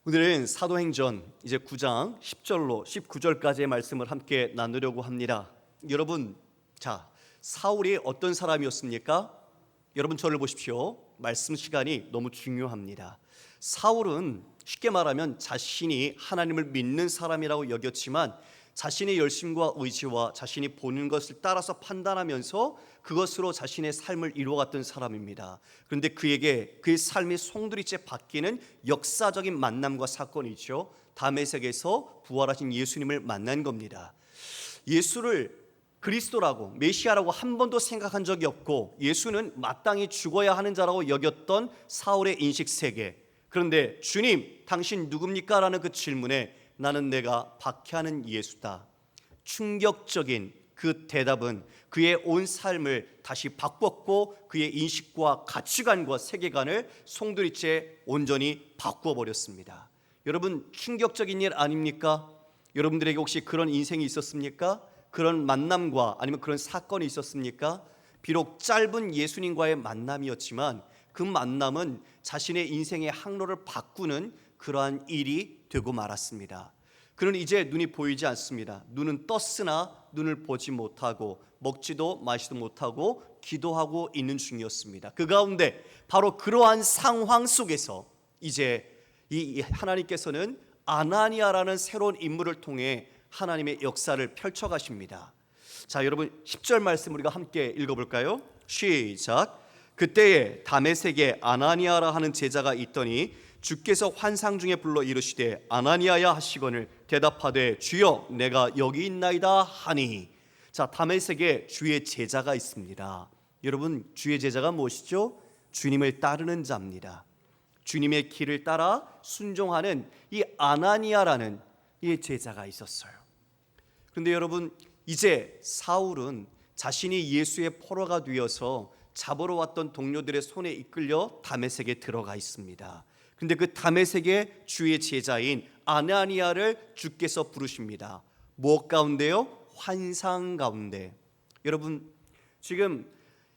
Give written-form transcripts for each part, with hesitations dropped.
오늘은 사도행전 이제 9장 10절로 19절까지의 말씀을 함께 나누려고 합니다. 여러분, 사울이 어떤 사람이었습니까? 여러분 저를 보십시오. 말씀 시간이 너무 중요합니다. 사울은 쉽게 말하면 자신이 하나님을 믿는 사람이라고 여겼지만 자신의 열심과 의지와 자신이 보는 것을 따라서 판단하면서 그것으로 자신의 삶을 이루어갔던 사람입니다. 그런데 그에게 그의 삶이 송두리째 바뀌는 역사적인 만남과 사건이죠. 다메섹에서 부활하신 예수님을 만난 겁니다. 예수를 그리스도라고 메시아라고 한 번도 생각한 적이 없고 예수는 마땅히 죽어야 하는 자라고 여겼던 사울의 인식세계. 그런데 주님, 당신 누굽니까? 라는 그 질문에 나는 내가 박해하는 예수다. 충격적인 그 대답은 그의 온 삶을 다시 바꿨고 그의 인식과 가치관과 세계관을 송두리째 온전히 바꾸어 버렸습니다. 여러분, 충격적인 일 아닙니까? 여러분들에게 혹시 그런 인생이 있었습니까? 그런 만남과 아니면 그런 사건이 있었습니까? 비록 짧은 예수님과의 만남이었지만 그 만남은 자신의 인생의 항로를 바꾸는 그러한 일이 되고 말았습니다. 그는 이제 눈이 보이지 않습니다. 눈은 떴으나 눈을 보지 못하고 먹지도 마시도 못하고 기도하고 있는 중이었습니다. 그 가운데 바로 그러한 상황 속에서 이제 이 하나님께서는 아나니아라는 새로운 인물을 통해 하나님의 역사를 펼쳐가십니다. 자, 여러분 10절 말씀 우리가 함께 읽어볼까요? 시작. 그때에 다메섹에 아나니아라 하는 제자가 있더니 주께서 환상 중에 불러 이르시되 아나니아야 하시거늘 대답하되 주여 내가 여기 있나이다 하니. 자, 다메섹에 주의 제자가 있습니다. 여러분, 주의 제자가 무엇이죠? 주님을 따르는 자입니다. 주님의 길을 따라 순종하는 이 아나니아라는 이 제자가 있었어요. 그런데 여러분, 이제 사울은 자신이 예수의 포로가 되어서 잡으러 왔던 동료들의 손에 이끌려 다메섹에 들어가 있습니다. 그런데 그 다메섹의 주의 제자인 아나니아를 주께서 부르십니다. 무엇 가운데요? 환상 가운데. 여러분, 지금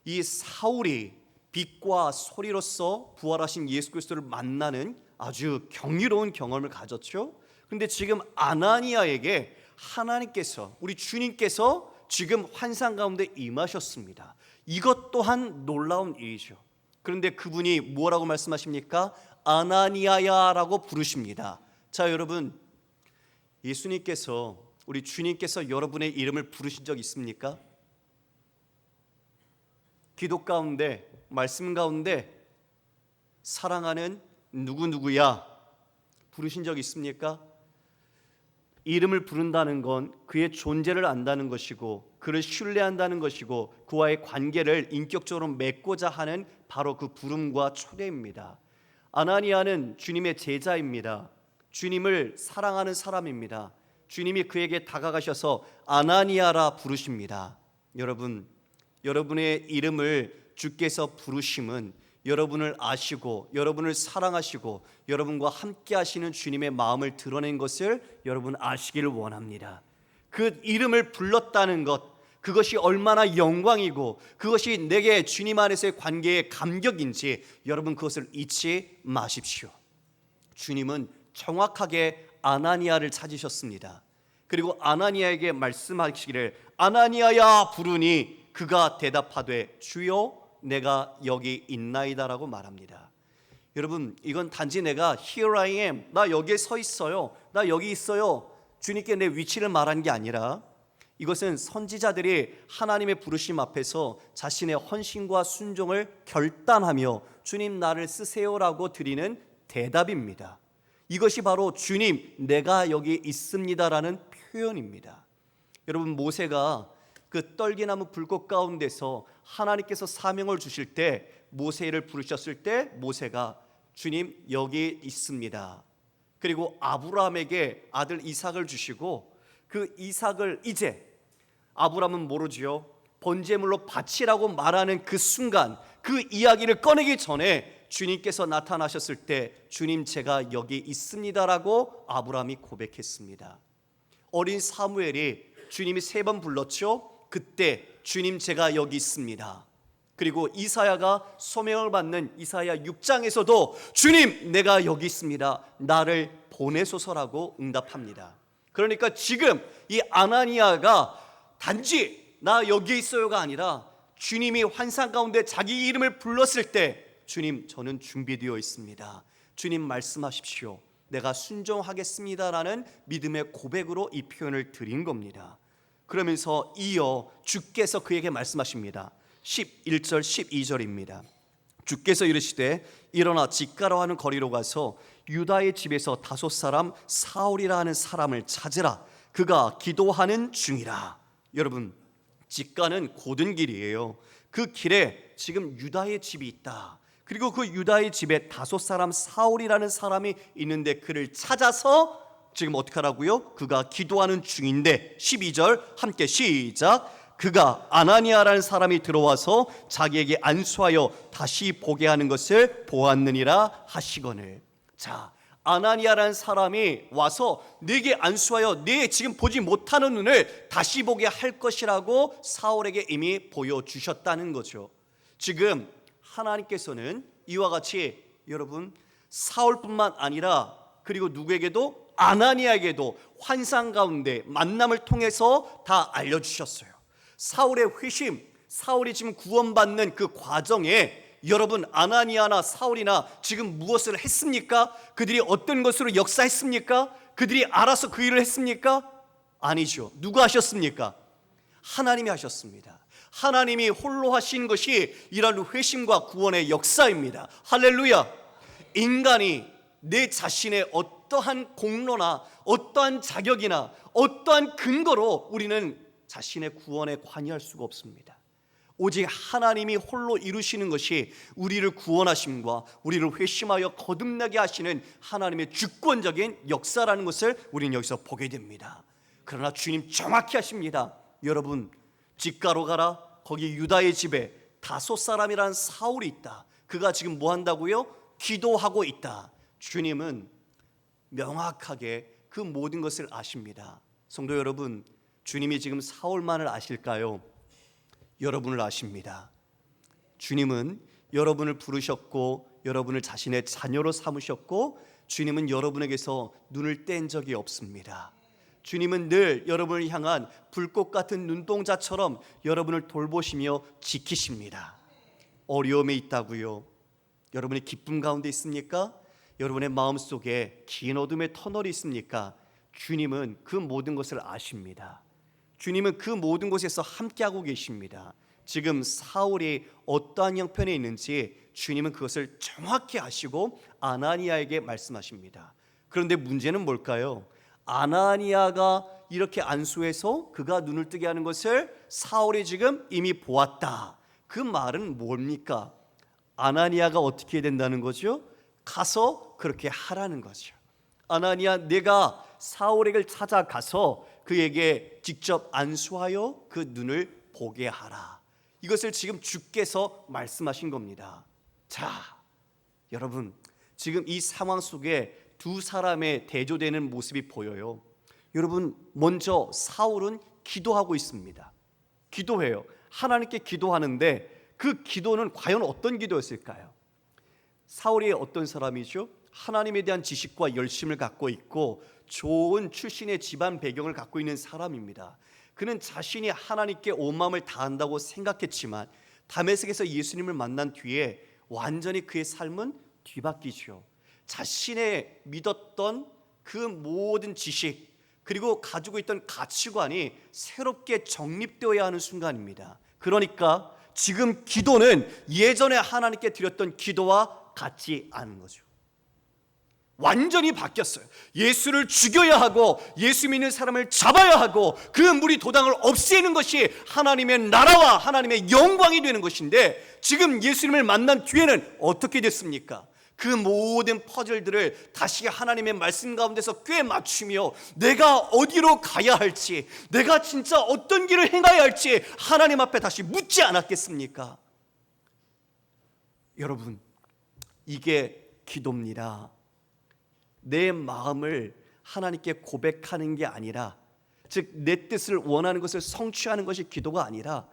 이 사울이 빛과 소리로서 부활하신 예수 그리스도를 만나는 아주 경이로운 경험을 가졌죠. 그런데 지금 아나니아에게 하나님께서, 우리 주님께서 지금 환상 가운데 임하셨습니다. 이것 또한 놀라운 일이죠. 그런데 그분이 뭐라고 말씀하십니까? 아나니아야라고 부르십니다. 자, 여러분, 예수님께서, 우리 주님께서 여러분의 이름을 부르신 적 있습니까? 기도 가운데, 말씀 가운데 사랑하는 누구누구야 부르신 적 있습니까? 이름을 부른다는 건 그의 존재를 안다는 것이고 그를 신뢰한다는 것이고 그와의 관계를 인격적으로 맺고자 하는 바로 그 부름과 초대입니다. 아나니아는 주님의 제자입니다. 주님을 사랑하는 사람입니다. 주님이 그에게 다가가셔서 아나니아라 부르십니다. 여러분, 여러분의 이름을 주께서 부르심은 여러분을 아시고 여러분을 사랑하시고 여러분과 함께 하시는 주님의 마음을 드러낸 것을 여러분 아시기를 원합니다. 그 이름을 불렀다는 것, 그것이 얼마나 영광이고 그것이 내게 주님 안에서의 관계의 감격인지 여러분 그것을 잊지 마십시오. 주님은 정확하게 아나니아를 찾으셨습니다. 그리고 아나니아에게 말씀하시기를 아나니아야 부르니 그가 대답하되 주여 내가 여기 있나이다라고 말합니다. 여러분, 이건 단지 내가 Here I am, 나 여기에 서 있어요, 나 여기 있어요, 주님께 내 위치를 말한 게 아니라 이것은 선지자들이 하나님의 부르심 앞에서 자신의 헌신과 순종을 결단하며 주님 나를 쓰세요라고 드리는 대답입니다. 이것이 바로 주님 내가 여기 있습니다라는 표현입니다. 여러분, 모세가 그 떨기나무 불꽃 가운데서 하나님께서 사명을 주실 때 모세를 부르셨을 때 모세가 주님 여기 있습니다. 그리고 아브라함에게 아들 이삭을 주시고 그 이삭을 이제 아브라함은 모르지요. 번제물로 바치라고 말하는 그 순간 그 이야기를 꺼내기 전에 주님께서 나타나셨을 때 주님 제가 여기 있습니다라고 아브라함이 고백했습니다. 어린 사무엘이 주님이 3번 불렀죠. 그때 주님 제가 여기 있습니다. 그리고 이사야가 소명을 받는 이사야 6장에서도 주님, 내가 여기 있습니다, 나를 보내소서라고 응답합니다. 그러니까 지금 이 아나니아가 단지 나 여기 있어요가 아니라 주님이 환상 가운데 자기 이름을 불렀을 때 주님, 저는 준비되어 있습니다, 주님 말씀하십시오, 내가 순종하겠습니다라는 믿음의 고백으로 이 표현을 드린 겁니다. 그러면서 이어 주께서 그에게 말씀하십니다. 11절 12절입니다. 주께서 이르시되 일어나 직가로 하는 거리로 가서 유다의 집에서 다섯 사람 사울이라 하는 사람을 찾으라, 그가 기도하는 중이라. 여러분, 직가는 고든 길이에요. 그 길에 지금 유다의 집이 있다. 그리고 그 유다의 집에 다섯 사람 사울이라는 사람이 있는데 그를 찾아서 지금 어떻게 하라고요? 그가 기도하는 중인데 12절 함께 시작. 그가 아나니아라는 사람이 들어와서 자기에게 안수하여 다시 보게 하는 것을 보았느니라 하시거늘. 자, 아나니아라는 사람이 와서 네게 안수하여 네 지금 보지 못하는 눈을 다시 보게 할 것이라고 사울에게 이미 보여주셨다는 거죠. 지금 하나님께서는 이와 같이 여러분 사울뿐만 아니라 그리고 누구에게도 아나니아에게도 환상 가운데 만남을 통해서 다 알려주셨어요. 사울의 회심, 사울이 지금 구원받는 그 과정에 여러분 아나니아나 사울이나 지금 무엇을 했습니까? 그들이 어떤 것으로 역사했습니까? 그들이 알아서 그 일을 했습니까? 아니죠. 누가 하셨습니까? 하나님이 하셨습니다. 하나님이 홀로 하신 것이 이런 회심과 구원의 역사입니다. 할렐루야. 인간이 내 자신의 어떠한 공로나 어떠한 자격이나 어떠한 근거로 우리는 자신의 구원에 관여할 수가 없습니다. 오직 하나님이 홀로 이루시는 것이 우리를 구원하심과 우리를 회심하여 거듭나게 하시는 하나님의 주권적인 역사라는 것을 우리는 여기서 보게 됩니다. 그러나 주님 정확히 하십니다. 여러분, 직가로 가라. 거기 유다의 집에 다섯 사람이라는 사울이 있다. 그가 지금 뭐 한다고요? 기도하고 있다. 주님은 명확하게 그 모든 것을 아십니다. 성도 여러분, 주님이 지금 사울만을 아실까요? 여러분을 아십니다. 주님은 여러분을 부르셨고 여러분을 자신의 자녀로 삼으셨고 주님은 여러분에게서 눈을 뗀 적이 없습니다. 주님은 늘 여러분을 향한 불꽃 같은 눈동자처럼 여러분을 돌보시며 지키십니다. 어려움에 있다고요? 여러분의 기쁨 가운데 있습니까? 여러분의 마음속에 긴 어둠의 터널이 있습니까? 주님은 그 모든 것을 아십니다. 주님은 그 모든 곳에서 함께하고 계십니다. 지금 사울이 어떠한 형편에 있는지 주님은 그것을 정확히 아시고 아나니아에게 말씀하십니다. 그런데 문제는 뭘까요? 아나니아가 이렇게 안수해서 그가 눈을 뜨게 하는 것을 사울이 지금 이미 보았다. 그 말은 뭡니까? 아나니아가 어떻게 된다는 거죠? 가서 그렇게 하라는 거죠. 아나니아, 내가 사울에게 찾아가서 그에게 직접 안수하여 그 눈을 보게 하라. 이것을 지금 주께서 말씀하신 겁니다. 자, 여러분, 지금 이 상황 속에 두 사람의 대조되는 모습이 보여요. 여러분, 먼저 사울은 기도하고 있습니다. 기도해요. 하나님께 기도하는데 그 기도는 과연 어떤 기도였을까요? 사울이 어떤 사람이죠? 하나님에 대한 지식과 열심을 갖고 있고 좋은 출신의 집안 배경을 갖고 있는 사람입니다. 그는 자신이 하나님께 온 마음을 다한다고 생각했지만 다메섹에서 예수님을 만난 뒤에 완전히 그의 삶은 뒤바뀌죠. 자신의 믿었던 그 모든 지식 그리고 가지고 있던 가치관이 새롭게 정립되어야 하는 순간입니다. 그러니까 지금 기도는 예전에 하나님께 드렸던 기도와 같지 않은 거죠. 완전히 바뀌었어요. 예수를 죽여야 하고 예수 믿는 사람을 잡아야 하고 그 무리 도당을 없애는 것이 하나님의 나라와 하나님의 영광이 되는 것인데 지금 예수님을 만난 뒤에는 어떻게 됐습니까? 그 모든 퍼즐들을 다시 하나님의 말씀 가운데서 꿰 맞추며 내가 어디로 가야 할지, 내가 진짜 어떤 길을 행해야 할지 하나님 앞에 다시 묻지 않았겠습니까? 여러분, 이게 기도입니다. 내 마음을 하나님께 고백하는 게 아니라, 즉 내 뜻을 원하는 것을 성취하는 것이 기도가 아니라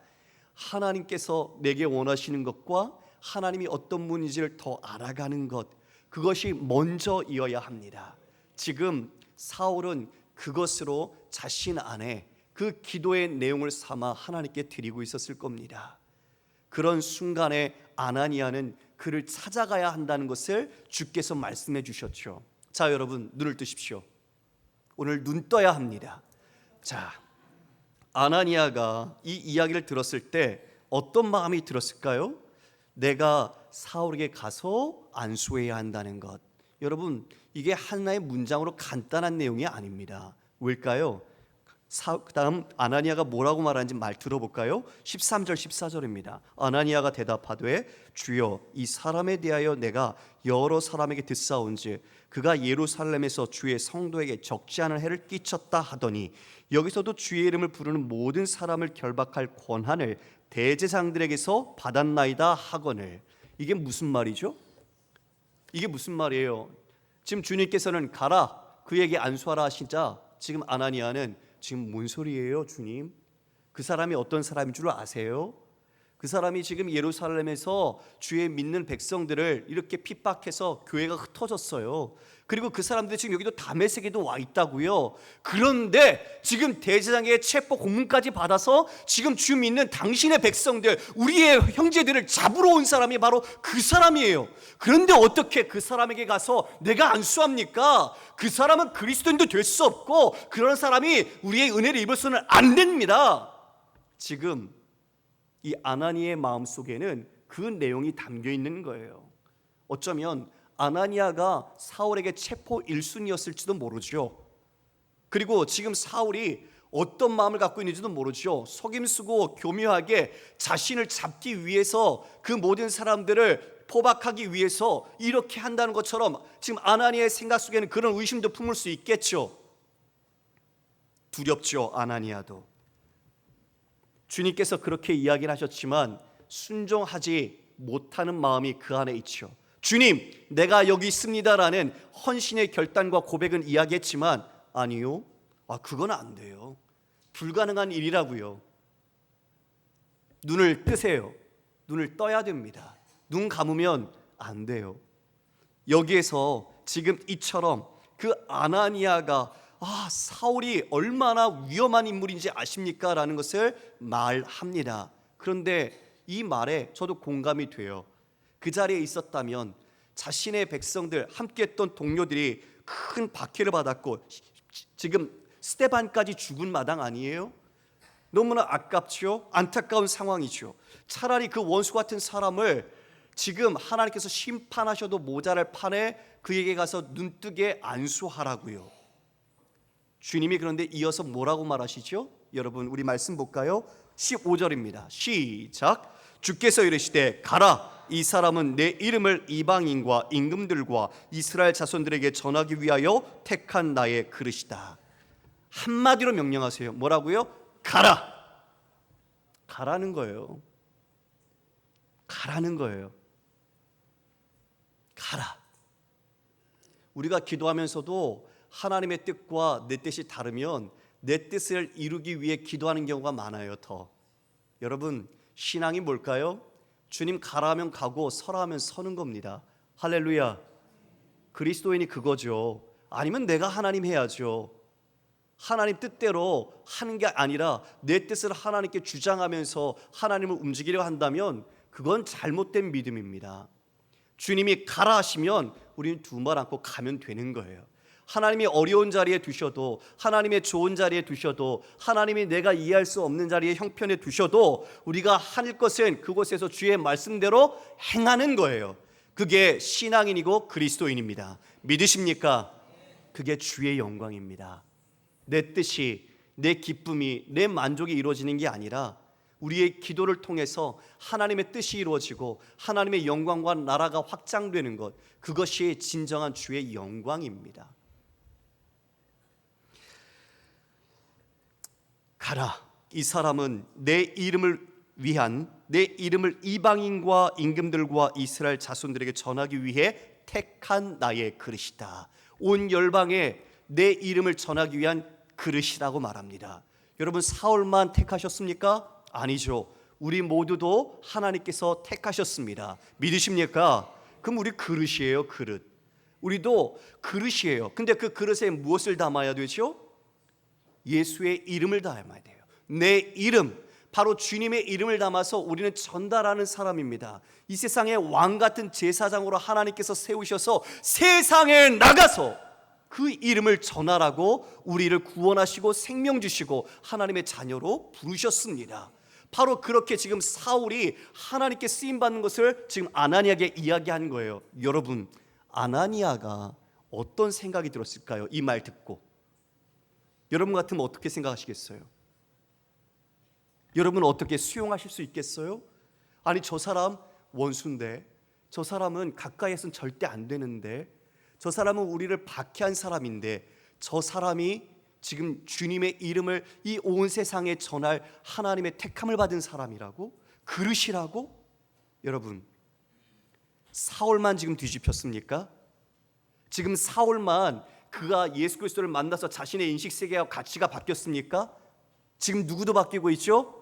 하나님께서 내게 원하시는 것과 하나님이 어떤 분인지를 더 알아가는 것, 그것이 먼저이어야 합니다. 지금 사울은 그것으로 자신 안에 그 기도의 내용을 삼아 하나님께 드리고 있었을 겁니다. 그런 순간에 아나니아는 그를 찾아가야 한다는 것을 주께서 말씀해 주셨죠. 자, 여러분 눈을 뜨십시오. 오늘 눈 떠야 합니다. 자, 아나니아가 이 이야기를 들었을 때 어떤 마음이 들었을까요? 내가 사울에게 가서 안수해야 한다는 것. 여러분, 이게 하나의 문장으로 간단한 내용이 아닙니다. 왜일까요? 그 다음 아나니아가 뭐라고 말하는지 말 들어볼까요? 13절 14절입니다. 아나니아가 대답하되 주여, 이 사람에 대하여 내가 여러 사람에게 듣사온지 그가 예루살렘에서 주의 성도에게 적지 않은 해를 끼쳤다 하더니 여기서도 주의 이름을 부르는 모든 사람을 결박할 권한을 대제사장들에게서 받았나이다 하거늘. 이게 무슨 말이죠? 이게 무슨 말이에요? 지금 주님께서는 가라, 그에게 안수하라 하시자 지금 아나니아는 지금 뭔 소리예요, 주님? 그 사람이 어떤 사람인 줄 아세요? 그 사람이 지금 예루살렘에서 주의 믿는 백성들을 이렇게 핍박해서 교회가 흩어졌어요. 그리고 그 사람들이 지금 여기도 다메섹에도 와 있다고요. 그런데 지금 대제사장의 체포 공문까지 받아서 지금 주 믿는 당신의 백성들, 우리의 형제들을 잡으러 온 사람이 바로 그 사람이에요. 그런데 어떻게 그 사람에게 가서 내가 안수합니까? 그 사람은 그리스도인도 될 수 없고 그런 사람이 우리의 은혜를 입어서는 안 됩니다. 지금 이 아나니아의 마음속에는 그 내용이 담겨 있는 거예요. 어쩌면 아나니아가 사울에게 체포 1순위였을지도 모르죠. 그리고 지금 사울이 어떤 마음을 갖고 있는지도 모르죠. 속임수고 교묘하게 자신을 잡기 위해서 그 모든 사람들을 포박하기 위해서 이렇게 한다는 것처럼 지금 아나니아의 생각 속에는 그런 의심도 품을 수 있겠죠. 두렵죠, 아나니아도. 주님께서 그렇게 이야기를 하셨지만 순종하지 못하는 마음이 그 안에 있죠. 주님, 내가 여기 있습니다라는 헌신의 결단과 고백은 이야기했지만 아니요, 그건 안 돼요. 불가능한 일이라고요. 눈을 뜨세요. 눈을 떠야 됩니다. 눈 감으면 안 돼요. 여기에서 지금 이처럼 그 아나니아가 사울이 얼마나 위험한 인물인지 아십니까? 라는 것을 말합니다. 그런데 이 말에 저도 공감이 돼요. 그 자리에 있었다면 자신의 백성들, 함께했던 동료들이 큰 박해를 받았고 지금 스데반까지 죽은 마당 아니에요? 너무나 아깝죠? 안타까운 상황이죠. 차라리 그 원수 같은 사람을 지금 하나님께서 심판하셔도 모자랄 판에 그에게 가서 눈뜨게 안수하라고요. 주님이 그런데 이어서 뭐라고 말하시죠? 여러분 우리 말씀 볼까요? 15절입니다. 시작. 주께서 이르시되 가라, 이 사람은 내 이름을 이방인과 임금들과 이스라엘 자손들에게 전하기 위하여 택한 나의 그릇이다. 한마디로 명령하세요. 뭐라고요? 가라. 가라는 거예요. 가라는 거예요. 가라. 우리가 기도하면서도 하나님의 뜻과 내 뜻이 다르면 내 뜻을 이루기 위해 기도하는 경우가 많아요. 여러분, 신앙이 뭘까요? 주님 가라 하면 가고 서라 하면 서는 겁니다. 할렐루야. 그리스도인이 그거죠. 아니면 내가 하나님 해야죠. 하나님 뜻대로 하는 게 아니라 내 뜻을 하나님께 주장하면서 하나님을 움직이려 한다면 그건 잘못된 믿음입니다. 주님이 가라 하시면 우리는 두 말 않고 가면 되는 거예요. 하나님이 어려운 자리에 두셔도, 하나님의 좋은 자리에 두셔도, 하나님이 내가 이해할 수 없는 자리에 형편에 두셔도 우리가 할 것은 그곳에서 주의 말씀대로 행하는 거예요. 그게 신앙인이고 그리스도인입니다. 믿으십니까? 그게 주의 영광입니다. 내 뜻이, 내 기쁨이, 내 만족이 이루어지는 게 아니라 우리의 기도를 통해서 하나님의 뜻이 이루어지고 하나님의 영광과 나라가 확장되는 것, 그것이 진정한 주의 영광입니다. 가라, 이 사람은 내 이름을 위한, 내 이름을 이방인과 임금들과 이스라엘 자손들에게 전하기 위해 택한 나의 그릇이다. 온 열방에 내 이름을 전하기 위한 그릇이라고 말합니다. 여러분, 사울만 택하셨습니까? 아니죠. 우리 모두도 하나님께서 택하셨습니다. 믿으십니까? 그럼 우리 그릇이에요, 그릇. 우리도 그릇이에요. 근데 그 그릇에 무엇을 담아야 되죠? 예수의 이름을 담아야 돼요. 내 이름, 바로 주님의 이름을 담아서 우리는 전달하는 사람입니다. 이 세상의 왕 같은 제사장으로 하나님께서 세우셔서 세상에 나가서 그 이름을 전하라고 우리를 구원하시고 생명 주시고 하나님의 자녀로 부르셨습니다. 바로 그렇게 지금 사울이 하나님께 쓰임받는 것을 지금 아나니아에게 이야기한 거예요. 여러분, 아나니아가 어떤 생각이 들었을까요? 이 말 듣고 여러분 같으면 어떻게 생각하시겠어요? 여러분 어떻게 수용하실 수 있겠어요? 아니, 저 사람 원수인데, 저 사람은 가까이에서는 절대 안 되는데, 저 사람은 우리를 박해한 사람인데, 저 사람이 지금 주님의 이름을 이 온 세상에 전할 하나님의 택함을 받은 사람이라고? 그릇이라고? 여러분, 사울만 지금 뒤집혔습니까? 지금 사울만 그가 예수 그리스도를 만나서 자신의 인식세계와 가치가 바뀌었습니까? 지금 누구도 바뀌고 있죠?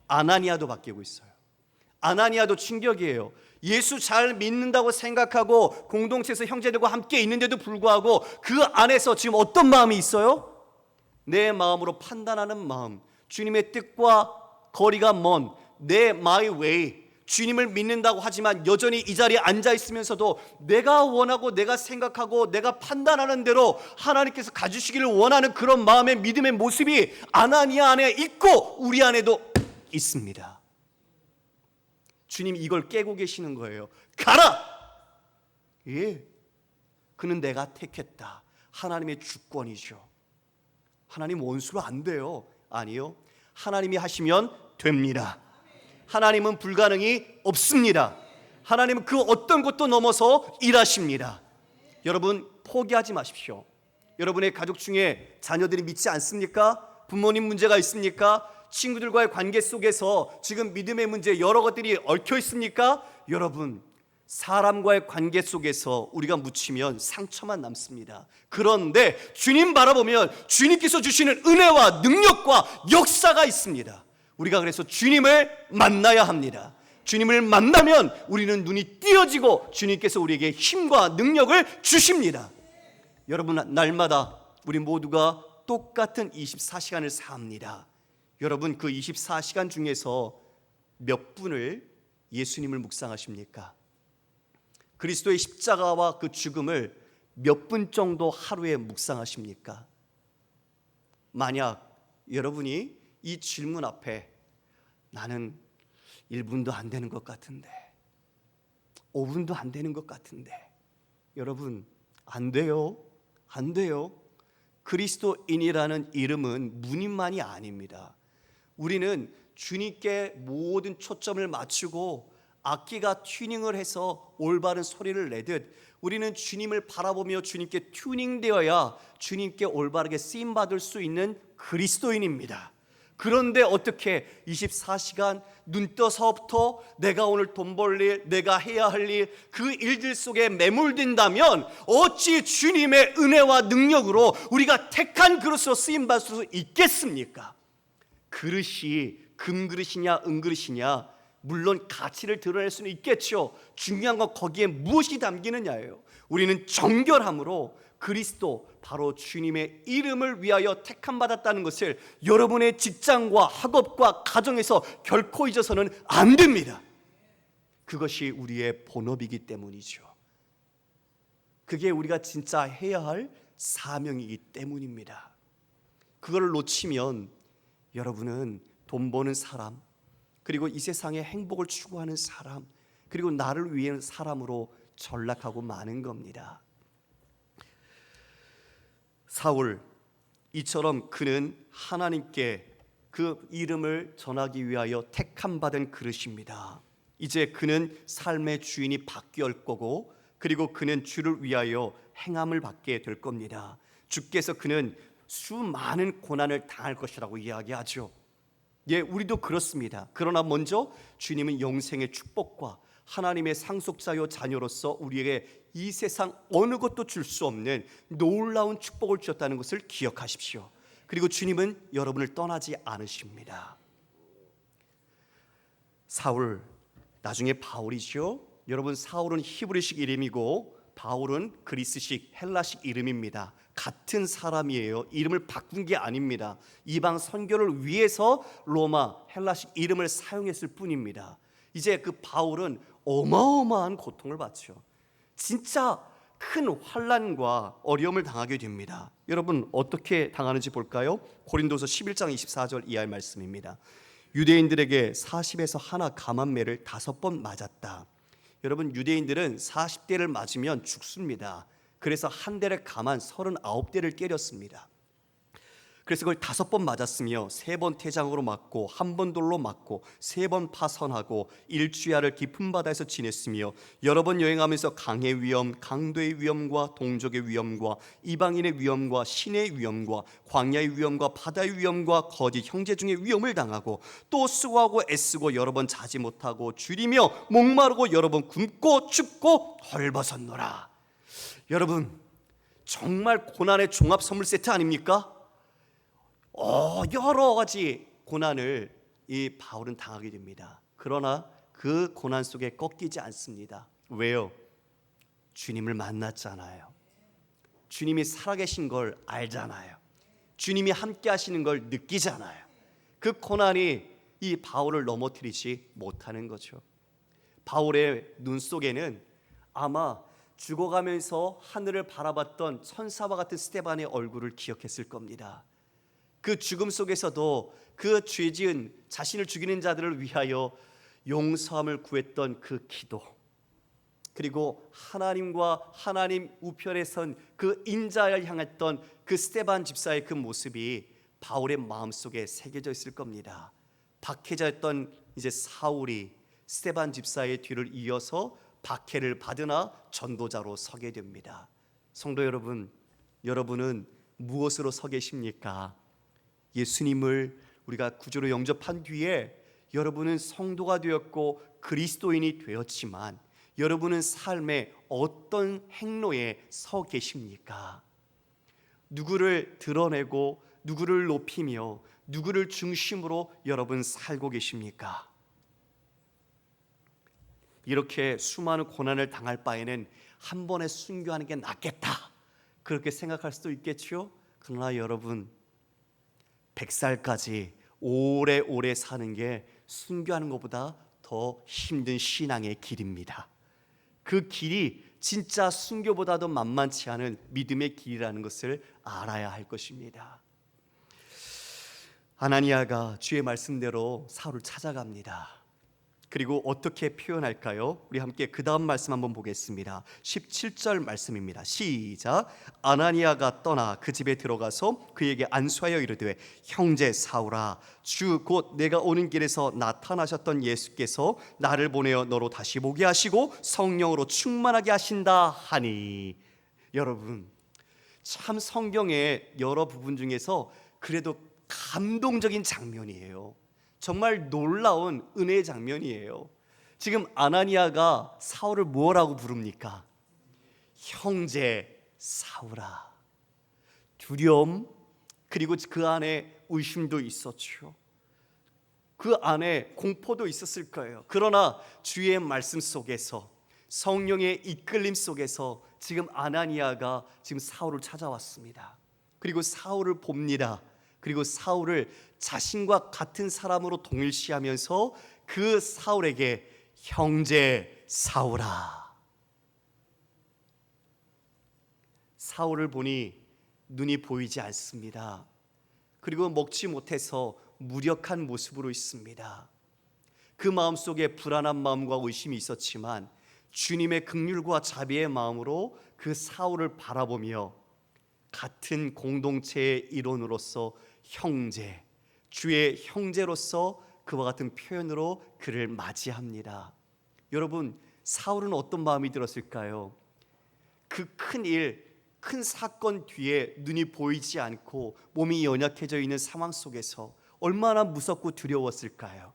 아나니아도 바뀌고 있어요. 아나니아도 충격이에요. 예수 잘 믿는다고 생각하고 공동체에서 형제들과 함께 있는데도 불구하고 그 안에서 지금 어떤 마음이 있어요? 내 마음으로 판단하는 마음, 주님의 뜻과 거리가 먼 내 my way, 주님을 믿는다고 하지만 여전히 이 자리에 앉아 있으면서도 내가 원하고 내가 생각하고 내가 판단하는 대로 하나님께서 가주시기를 원하는 그런 마음의 믿음의 모습이 아나니아 안에 있고 우리 안에도 있습니다. 주님 이걸 깨고 계시는 거예요. 가라! 예, 그는 내가 택했다. 하나님의 주권이죠. 하나님 원수로 안 돼요. 아니요, 하나님이 하시면 됩니다. 하나님은 불가능이 없습니다. 하나님은 그 어떤 것도 넘어서 일하십니다. 여러분 포기하지 마십시오. 여러분의 가족 중에 자녀들이 믿지 않습니까? 부모님 문제가 있습니까? 친구들과의 관계 속에서 지금 믿음의 문제 여러 것들이 얽혀 있습니까? 여러분, 사람과의 관계 속에서 우리가 묻히면 상처만 남습니다. 그런데 주님 바라보면 주님께서 주시는 은혜와 능력과 역사가 있습니다. 우리가 그래서 주님을 만나야 합니다. 주님을 만나면 우리는 눈이 띄어지고 주님께서 우리에게 힘과 능력을 주십니다. 여러분, 날마다 우리 모두가 똑같은 24시간을 삽니다. 여러분, 그 24시간 중에서 몇 분을 예수님을 묵상하십니까? 그리스도의 십자가와 그 죽음을 몇 분 정도 하루에 묵상하십니까? 만약 여러분이 이 질문 앞에 나는 1분도 안 되는 것 같은데, 5분도 안 되는 것 같은데, 여러분 안 돼요. 안 돼요. 그리스도인이라는 이름은 문인만이 아닙니다. 우리는 주님께 모든 초점을 맞추고 악기가 튜닝을 해서 올바른 소리를 내듯 우리는 주님을 바라보며 주님께 튜닝되어야 주님께 올바르게 쓰임받을 수 있는 그리스도인입니다. 그런데 어떻게 24시간 눈 떠서부터 내가 오늘 돈 벌 일, 내가 해야 할 일, 그 일들 속에 매몰된다면 어찌 주님의 은혜와 능력으로 우리가 택한 그릇으로 쓰임받을 수 있겠습니까? 그릇이 금그릇이냐 은그릇이냐, 물론 가치를 드러낼 수는 있겠죠. 중요한 건 거기에 무엇이 담기느냐예요. 우리는 정결함으로 그리스도, 바로 주님의 이름을 위하여 택함받았다는 것을 여러분의 직장과 학업과 가정에서 결코 잊어서는 안 됩니다. 그것이 우리의 본업이기 때문이죠. 그게 우리가 진짜 해야 할 사명이기 때문입니다. 그걸 놓치면 여러분은 돈 버는 사람, 그리고 이 세상의 행복을 추구하는 사람, 그리고 나를 위한 사람으로 전락하고 마는 겁니다. 사울, 이처럼 그는 하나님께 그 이름을 전하기 위하여 택함받은 그릇입니다. 이제 그는 삶의 주인이 바뀔 거고, 그리고 그는 주를 위하여 행함을 받게 될 겁니다. 주께서 그는 수많은 고난을 당할 것이라고 이야기하죠. 예, 우리도 그렇습니다. 그러나 먼저 주님은 영생의 축복과 하나님의 상속자요 자녀로서 우리에게 이 세상 어느 것도 줄 수 없는 놀라운 축복을 주셨다는 것을 기억하십시오. 그리고 주님은 여러분을 떠나지 않으십니다. 사울, 나중에 바울이죠. 여러분, 사울은 히브리식 이름이고 바울은 그리스식 헬라식 이름입니다. 같은 사람이에요. 이름을 바꾼 게 아닙니다. 이방 선교를 위해서 로마 헬라식 이름을 사용했을 뿐입니다. 이제 그 바울은 어마어마한 고통을 받죠. 진짜 큰 환난과 어려움을 당하게 됩니다. 여러분, 어떻게 당하는지 볼까요? 고린도서 11장 24절 이하의 말씀입니다. 유대인들에게 40에서 하나 감한매를 5번 맞았다. 여러분, 유대인들은 40대를 맞으면 죽습니다. 그래서 한 대를 감한 39대를 때렸습니다. 그래서 그걸 5번 맞았으며 3번 태장으로 맞고 1번 돌로 맞고 3번 파선하고 일주야를 깊은 바다에서 지냈으며 여러 번 여행하면서 강의 위험, 강도의 위험과 동족의 위험과 이방인의 위험과 신의 위험과 광야의 위험과 바다의 위험과 거짓 형제 중의 위험을 당하고 또 수고하고 애쓰고 여러 번 자지 못하고 줄이며 목마르고 여러 번 굶고 춥고 헐벗었노라. 여러분, 정말 고난의 종합 선물 세트 아닙니까? 여러 가지 고난을 이 바울은 당하게 됩니다. 그러나 그 고난 속에 꺾이지 않습니다. 왜요? 주님을 만났잖아요. 주님이 살아계신 걸 알잖아요. 주님이 함께 하시는 걸 느끼잖아요. 그 고난이 이 바울을 넘어뜨리지 못하는 거죠. 바울의 눈 속에는 아마 죽어가면서 하늘을 바라봤던 천사와 같은 스데반의 얼굴을 기억했을 겁니다. 그 죽음 속에서도 그 죄지은 자신을 죽이는 자들을 위하여 용서함을 구했던 그 기도, 그리고 하나님과 하나님 우편에 선 그 인자를 향했던 그 스데반 집사의 그 모습이 바울의 마음속에 새겨져 있을 겁니다. 박해자였던 이제 사울이 스데반 집사의 뒤를 이어서 박해를 받으나 전도자로 서게 됩니다. 성도 여러분, 여러분은 무엇으로 서 계십니까? 예수님을 우리가 구주로 영접한 뒤에 여러분은 성도가 되었고 그리스도인이 되었지만 여러분은 삶의 어떤 행로에 서 계십니까? 누구를 드러내고 누구를 높이며 누구를 중심으로 여러분 살고 계십니까? 이렇게 수많은 고난을 당할 바에는 한 번에 순교하는 게 낫겠다, 그렇게 생각할 수도 있겠죠. 그러나 여러분, 100살까지 오래오래 사는 게 순교하는 것보다 더 힘든 신앙의 길입니다. 그 길이 진짜 순교보다도 만만치 않은 믿음의 길이라는 것을 알아야 할 것입니다. 아나니아가 주의 말씀대로 사울을 찾아갑니다. 그리고 어떻게 표현할까요? 우리 함께 그 다음 말씀 한번 보겠습니다. 17절 말씀입니다. 시작. 아나니아가 떠나 그 집에 들어가서 그에게 안수하여 이르되 형제 사울아, 주 곧 내가 오는 길에서 나타나셨던 예수께서 나를 보내어 너로 다시 보게 하시고 성령으로 충만하게 하신다 하니. 여러분, 참 성경의 여러 부분 중에서 그래도 감동적인 장면이에요. 정말 놀라운 은혜의 장면이에요. 지금 아나니아가 사울을 뭐라고 부릅니까? 형제 사울아. 두려움, 그리고 그 안에 의심도 있었죠. 그 안에 공포도 있었을 거예요. 그러나 주의 말씀 속에서, 성령의 이끌림 속에서 지금 아나니아가 지금 사울을 찾아왔습니다. 그리고 사울을 봅니다. 그리고 사울을 자신과 같은 사람으로 동일시하면서 그 사울에게 형제 사울아. 사울을 보니 눈이 보이지 않습니다. 그리고 먹지 못해서 무력한 모습으로 있습니다. 그 마음속에 불안한 마음과 의심이 있었지만 주님의 긍휼과 자비의 마음으로 그 사울을 바라보며 같은 공동체의 일원으로서 형제, 주의 형제로서 그와 같은 표현으로 그를 맞이합니다. 여러분, 사울은 어떤 마음이 들었을까요? 그 큰 일, 큰 사건 뒤에 눈이 보이지 않고 몸이 연약해져 있는 상황 속에서 얼마나 무섭고 두려웠을까요?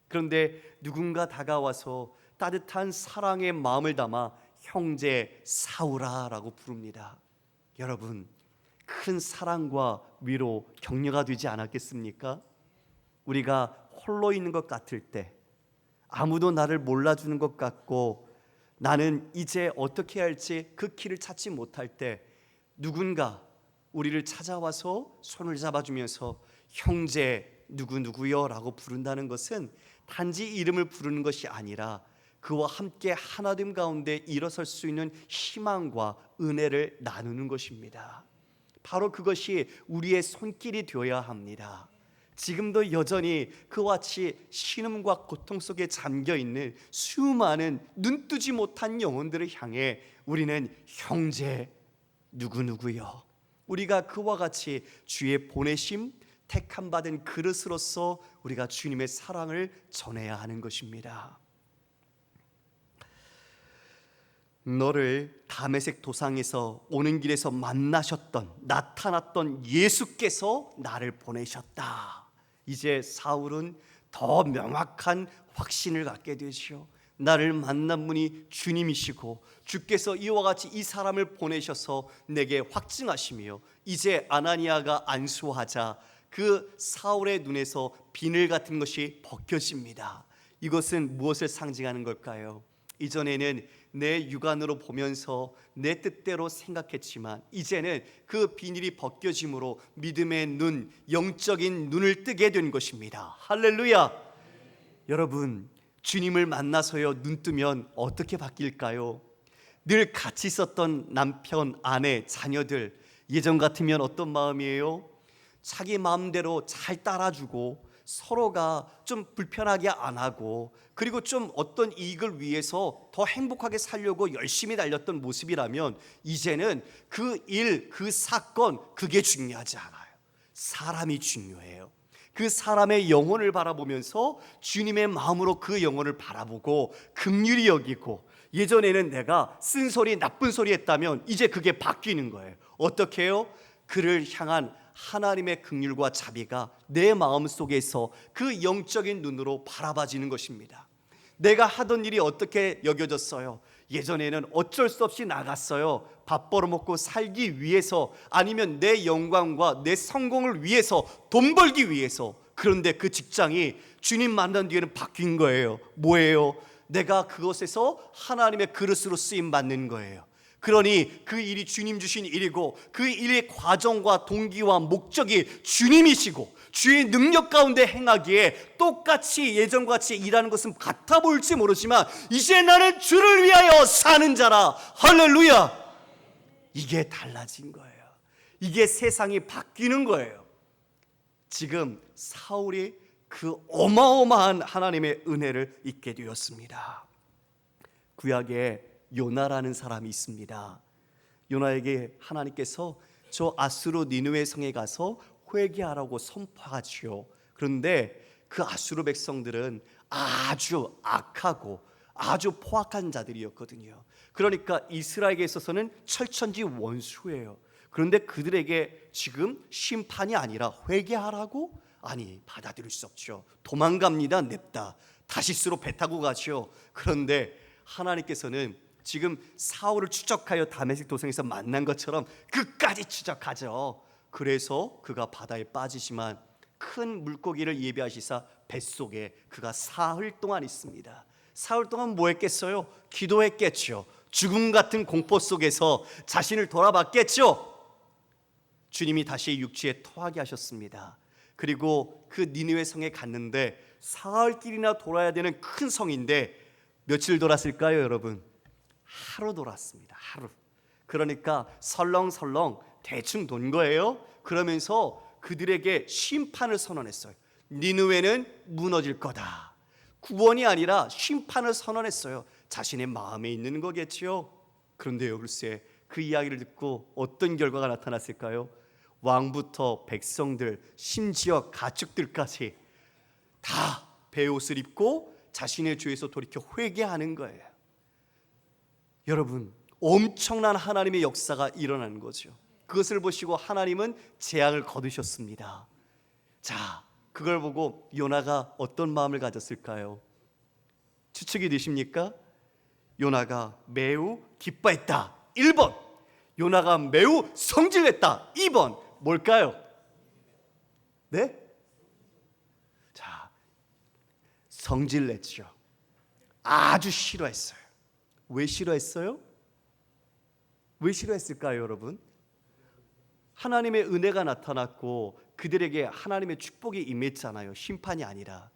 그런데 누군가 다가와서 따뜻한 사랑의 마음을 담아 형제 사울아라고 부릅니다. 여러분, 큰 사랑과 위로, 격려가 되지 않았겠습니까? 우리가 홀로 있는 것 같을 때, 아무도 나를 몰라주는 것 같고 나는 이제 어떻게 해야 할지 그 길을 찾지 못할 때 누군가 우리를 찾아와서 손을 잡아주면서 형제 누구누구요 라고 부른다는 것은 단지 이름을 부르는 것이 아니라 그와 함께 하나됨 가운데 일어설 수 있는 희망과 은혜를 나누는 것입니다. 바로 그것이 우리의 손길이 되어야 합니다. 지금도 여전히 그와 같이 신음과 고통 속에 잠겨있는 수많은 눈뜨지 못한 영혼들을 향해 우리는 형제 누구누구요, 우리가 그와 같이 주의 보내심 택함 받은 그릇으로서 우리가 주님의 사랑을 전해야 하는 것입니다. 너를 다메섹 도상에서 오는 길에서 만나셨던 나타났던 예수께서 나를 보내셨다. 이제 사울은 더 명확한 확신을 갖게 되죠. 나를 만난 분이 주님이시고 주께서 이와 같이 이 사람을 보내셔서 내게 확증하시며 이제 아나니아가 안수하자 그 사울의 눈에서 비늘 같은 것이 벗겨집니다. 이것은 무엇을 상징하는 걸까요? 이전에는 내 육안으로 보면서 내 뜻대로 생각했지만 이제는 그 비닐이 벗겨짐으로 믿음의 눈, 영적인 눈을 뜨게 된 것입니다. 할렐루야! 여러분, 주님을 만나서요 눈 뜨면 어떻게 바뀔까요? 늘 같이 있었던 남편, 아내, 자녀들 예전 같으면 어떤 마음이에요? 자기 마음대로 잘 따라주고 서로가 좀 불편하게 안 하고 그리고 좀 어떤 이익을 위해서 더 행복하게 살려고 열심히 달렸던 모습이라면 이제는 그 일, 그 사건 그게 중요하지 않아요. 사람이 중요해요. 그 사람의 영혼을 바라보면서 주님의 마음으로 그 영혼을 바라보고 긍휼히 여기고 예전에는 내가 쓴소리 나쁜 소리 했다면 이제 그게 바뀌는 거예요. 어떻게 해요? 그를 향한 하나님의 긍휼과 자비가 내 마음속에서 그 영적인 눈으로 바라봐지는 것입니다. 내가 하던 일이 어떻게 여겨졌어요? 예전에는 어쩔 수 없이 나갔어요. 밥 벌어먹고 살기 위해서 아니면 내 영광과 내 성공을 위해서 돈 벌기 위해서. 그런데 그 직장이 주님 만난 뒤에는 바뀐 거예요. 뭐예요? 내가 그것에서 하나님의 그릇으로 쓰임받는 거예요. 그러니 그 일이 주님 주신 일이고 그 일의 과정과 동기와 목적이 주님이시고 주의 능력 가운데 행하기에 똑같이 예전과 같이 일하는 것은 같아 보일지 모르지만 이제 나는 주를 위하여 사는 자라. 할렐루야! 이게 달라진 거예요. 이게 세상이 바뀌는 거예요. 지금 사울이 그 어마어마한 하나님의 은혜를 잊게 되었습니다. 구약에 요나라는 사람이 있습니다. 요나에게 하나님께서 저 아수르 니느웨 성에 가서 회개하라고 선포하지요. 그런데 그 아수르 백성들은 아주 악하고 아주 포악한 자들이었거든요. 그러니까 이스라엘에 있어서는 철천지 원수예요. 그런데 그들에게 지금 심판이 아니라 회개하라고? 아니, 받아들일 수 없죠. 도망갑니다. 냅다. 다시스로 배 타고 가죠. 그런데 하나님께서는 지금 사울을 추적하여 다메섹 도성에서 만난 것처럼 끝까지 추적하죠. 그래서 그가 바다에 빠지지만 큰 물고기를 예비하시사 뱃속에 그가 사흘 동안 있습니다. 사흘 동안 뭐 했겠어요? 기도했겠죠. 죽음 같은 공포 속에서 자신을 돌아봤겠죠. 주님이 다시 육지에 토하게 하셨습니다. 그리고 그 니느웨 성에 갔는데 사흘길이나 돌아야 되는 큰 성인데 며칠 돌았을까요, 여러분? 하루 돌았습니다. 하루. 그러니까 설렁설렁 대충 돈 거예요. 그러면서 그들에게 심판을 선언했어요. 니느웨는 무너질 거다. 구원이 아니라 심판을 선언했어요. 자신의 마음에 있는 거겠지요. 그런데요, 글쎄 그 이야기를 듣고 어떤 결과가 나타났을까요? 왕부터 백성들, 심지어 가축들까지 다 베옷을 입고 자신의 죄에서 돌이켜 회개하는 거예요. 여러분, 엄청난 하나님의 역사가 일어나는 거죠. 그것을 보시고 하나님은 재앙을 거두셨습니다. 자, 그걸 보고 요나가 어떤 마음을 가졌을까요? 추측이 되십니까? 요나가 매우 기뻐했다. 1번. 요나가 매우 성질냈다. 2번. 뭘까요? 네? 자, 성질냈죠. 아주 싫어했어요. 왜 싫어했어요? 왜 싫어했을까요, 여러분? 하나님의 은혜가 나타났고 그들에게 하나님의 축복이 임했잖아요. 심판이 아니라.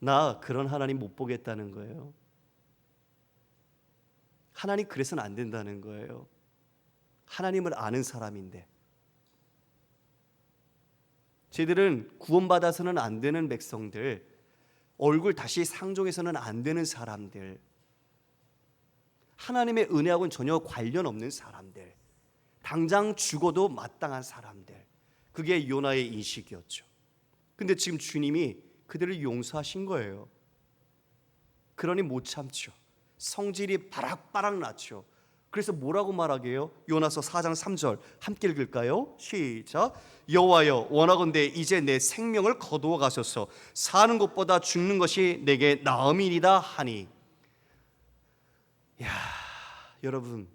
나 그런 하나님 못 보겠다는 거예요. 하나님 그래서는 안 된다는 거예요. 하나님을 아는 사람인데. 쟤들은 구원받아서는 안 되는 백성들, 얼굴 다시 상종해서는 안 되는 사람들, 하나님의 은혜하고는 전혀 관련 없는 사람들, 당장 죽어도 마땅한 사람들, 그게 요나의 인식이었죠. 근데 지금 주님이 그들을 용서하신 거예요. 그러니 못 참죠. 성질이 바락바락 났죠. 그래서 뭐라고 말하게요? 요나서 4장 3절 함께 읽을까요? 시작. 여호와여 원하건대 이제 내 생명을 거두어 가소서. 사는 것보다 죽는 것이 내게 나음이니이다 하니. 야, 여러분,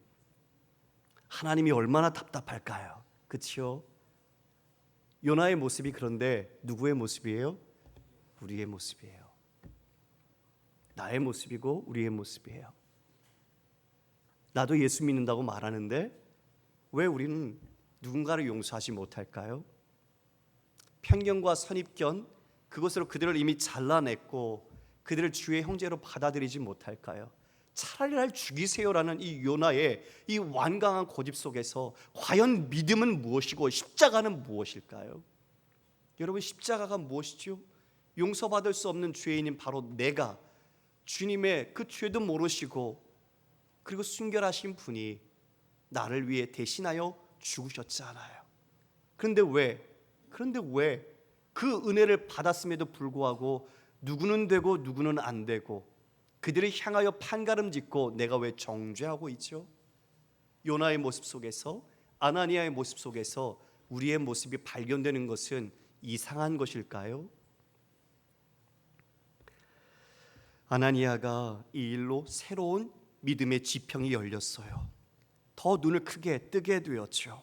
하나님이 얼마나 답답할까요? 그렇죠? 요나의 모습이 그런데 누구의 모습이에요? 우리의 모습이에요. 나의 모습이고 우리의 모습이에요. 나도 예수 믿는다고 말하는데 왜 우리는 누군가를 용서하지 못할까요? 편견과 선입견, 그것으로 그들을 이미 잘라냈고 그들을 주의 형제로 받아들이지 못할까요? 차라리 날 죽이세요라는 이 요나의 이 완강한 고집 속에서 과연 믿음은 무엇이고 십자가는 무엇일까요? 여러분, 십자가가 무엇이죠? 용서받을 수 없는 죄인인 바로 내가 주님의 그 죄도 모르시고 그리고 순결하신 분이 나를 위해 대신하여 죽으셨잖아요. 그런데 왜 그 은혜를 받았음에도 불구하고 누구는 되고 누구는 안 되고 그들을 향하여 판가름 짓고 내가 왜 정죄하고 있죠? 요나의 모습 속에서, 아나니아의 모습 속에서 우리의 모습이 발견되는 것은 이상한 것일까요? 아나니아가 이 일로 새로운 믿음의 지평이 열렸어요. 더 눈을 크게 뜨게 되었죠.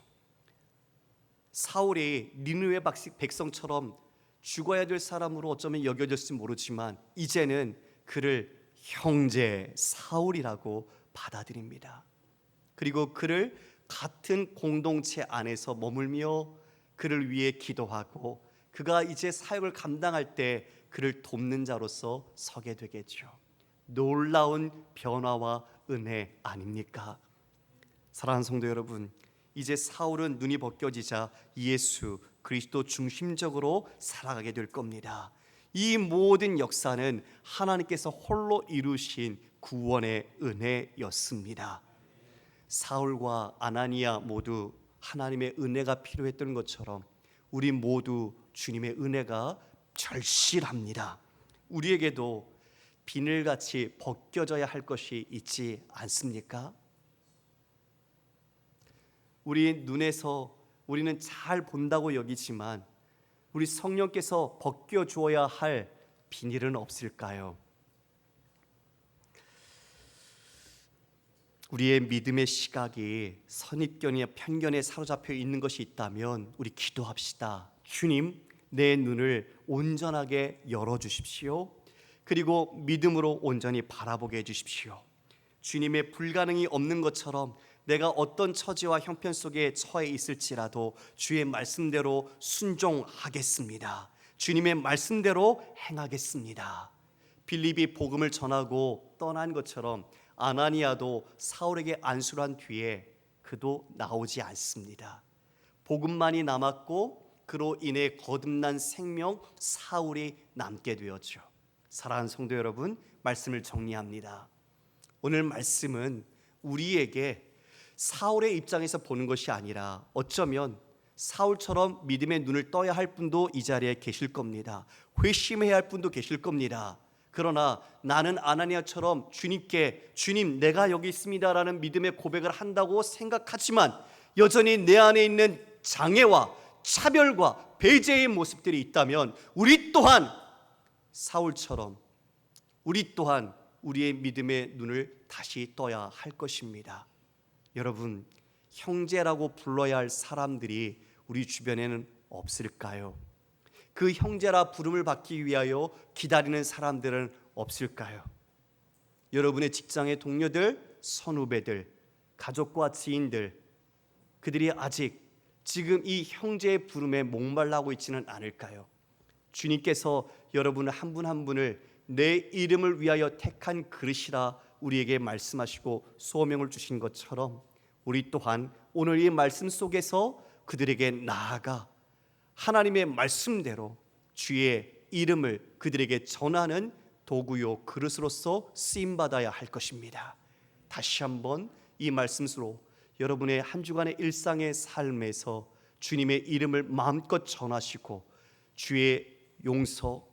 사울이 니느웨 백성처럼 죽어야 될 사람으로 어쩌면 여겨졌을지 모르지만 이제는 그를 형제 사울이라고 받아들입니다. 그리고 그를 같은 공동체 안에서 머물며 그를 위해 기도하고 그가 이제 사역을 감당할 때 그를 돕는 자로서 서게 되겠죠. 놀라운 변화와 은혜 아닙니까? 사랑하는 성도 여러분, 이제 사울은 눈이 벗겨지자 예수 그리스도 중심적으로 살아가게 될 겁니다. 이 모든 역사는 하나님께서 홀로 이루신 구원의 은혜였습니다. 사울과 아나니아 모두 하나님의 은혜가 필요했던 것처럼 우리 모두 주님의 은혜가 절실합니다. 우리에게도 비늘같이 벗겨져야 할 것이 있지 않습니까? 우리 눈에서 우리는 잘 본다고 여기지만 우리 성령께서 벗겨주어야 할 비닐은 없을까요? 우리의 믿음의 시각이 선입견이나 편견에 사로잡혀 있는 것이 있다면 우리 기도합시다. 주님, 내 눈을 온전하게 열어주십시오. 그리고 믿음으로 온전히 바라보게 해주십시오. 주님의 불가능이 없는 것처럼 내가 어떤 처지와 형편 속에 처해 있을지라도 주의 말씀대로 순종하겠습니다. 주님의 말씀대로 행하겠습니다. 빌립이 복음을 전하고 떠난 것처럼 아나니아도 사울에게 안수를 한 뒤에 그도 나오지 않습니다. 복음만이 남았고 그로 인해 거듭난 생명 사울이 남게 되었죠. 사랑하는 성도 여러분, 말씀을 정리합니다. 오늘 말씀은 우리에게 사울의 입장에서 보는 것이 아니라 어쩌면 사울처럼 믿음의 눈을 떠야 할 분도 이 자리에 계실 겁니다. 회심해야 할 분도 계실 겁니다. 그러나 나는 아나니아처럼 주님께 주님 내가 여기 있습니다라는 믿음의 고백을 한다고 생각하지만 여전히 내 안에 있는 장애와 차별과 배제의 모습들이 있다면 우리 또한 사울처럼 우리 또한 우리의 믿음의 눈을 다시 떠야 할 것입니다. 여러분, 형제라고 불러야 할 사람들이 우리 주변에는 없을까요? 그 형제라 부름을 받기 위하여 기다리는 사람들은 없을까요? 여러분의 직장의 동료들, 선후배들, 가족과 지인들, 그들이 아직 지금 이 형제의 부름에 목말라하고 있지는 않을까요? 주님께서 여러분 한 분 한 분을 내 이름을 위하여 택한 그릇이라 우리에게 말씀하시고 소명을 주신 것처럼 우리 또한 오늘 이 말씀 속에서 그들에게 나아가 하나님의 말씀대로 주의 이름을 그들에게 전하는 도구요 그릇으로서 쓰임받아야 할 것입니다. 다시 한번 이 말씀으로 여러분의 한 주간의 일상의 삶에서 주님의 이름을 마음껏 전하시고 주의 용서,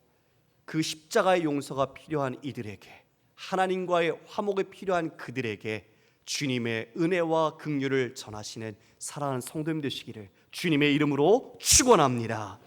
그 십자가의 용서가 필요한 이들에게, 하나님과의 화목이 필요한 그들에게 주님의 은혜와 긍휼을 전하시는 사랑하는 성도님 되시기를 주님의 이름으로 축원합니다.